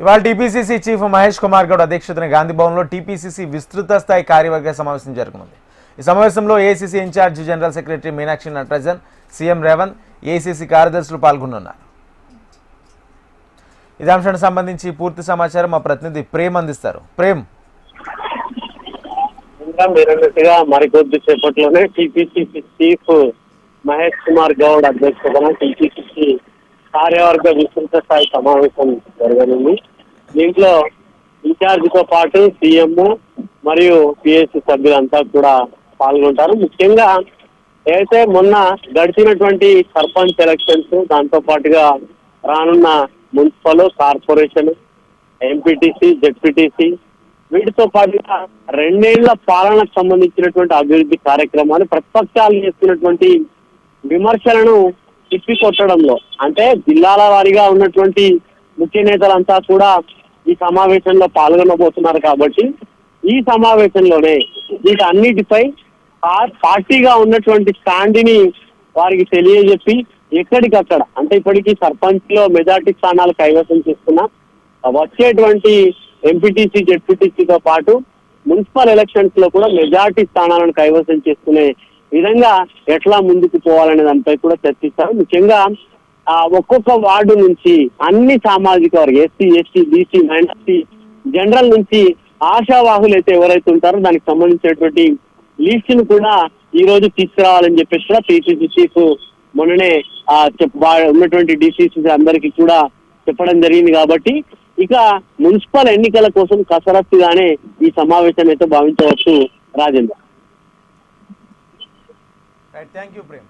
ఇవాళ TPCC chief Mahesh Kumar Goud అధ్యక్షతన గాంధీ భవన్లో టీపీసీసీ విస్తృత స్థాయి కార్యవర్గ సమావేశం జరగనుంది. ఈ సమావేశంలో AICC incharge general secretary Meenakshi Natarajan, CM Revanth, AICC కార్యదర్శులు పాల్గొనున్నారు. ఇదే అంశానికి సంబంధించి పూర్తి సమాచారం మా ప్రతినిధి ప్రేమ్ అందిస్తారు. ప్రేమ్, మీరన్నట్టుగా మరికొద్ది సేపట్లోనే టీపీసీసీ చీఫ్ మహేష్ కుమార్ గౌడ్ అధ్యక్షతన టీపీసీసీ కార్యవర్గ విస్తృత స్థాయి సమావేశం జరగనుంది. దీంట్లో ఇన్ఛార్జ్ తో పాటు సీఎం మరియు పిఎస్సీ సభ్యులంతా కూడా పాల్గొంటారు. ముఖ్యంగా అయితే మొన్న గడిచినటువంటి సర్పంచ్ ఎలక్షన్స్, దాంతో పాటుగా రానున్న మున్సిపల్, కార్పొరేషన్, ఎంపీటీసీ, జెడ్పీటీసీ, వీటితో పాటుగా 2 ఏళ్ల పాలనకు సంబంధించినటువంటి అభివృద్ధి కార్యక్రమాలు, ప్రతిపక్షాలు చేస్తున్నటువంటి విమర్శలను తిప్పికొట్టడంలో, అంటే జిల్లాల వారీగా ఉన్నటువంటి ముఖ్య నేతలంతా కూడా ఈ సమావేశంలో పాల్గొనబోతున్నారు. కాబట్టి ఈ సమావేశంలోనే వీటన్నిటిపై పార్టీగా ఉన్నటువంటి స్టాండ్ని వారికి తెలియజెప్పి ఎక్కడికక్కడ, అంటే ఇప్పటికీ సర్పంచ్ లో మెజార్టీ స్థానాలు కైవసం చేస్తున్నా వచ్చేటువంటి ఎంపీటీసీ, జెడ్పీటీసీతో పాటు మున్సిపల్ ఎలక్షన్స్ లో కూడా మెజార్టీ స్థానాలను కైవసం చేసుకునే విధంగా ఎట్లా ముందుకు పోవాలనే దానిపై కూడా చర్చిస్తారు. ముఖ్యంగా ఒక్కొక్క వార్డు నుంచి అన్ని సామాజిక వర్గం, SC, ST, BC, minority, general నుంచి ఆశావాహులు అయితే ఎవరైతే ఉంటారో దానికి సంబంధించినటువంటి లిస్ట్ ను కూడా ఈ రోజు తీసుకురావాలని చెప్పేసి కూడా పిసిసి చీఫ్ మొన్ననే ఉన్నటువంటి డిసిసి అందరికీ కూడా చెప్పడం జరిగింది. కాబట్టి ఇక మున్సిపల్ ఎన్నికల కోసం కసరత్తుగానే ఈ సమావేశం అయితే భావించవచ్చు. Rajendra, thank you Prem.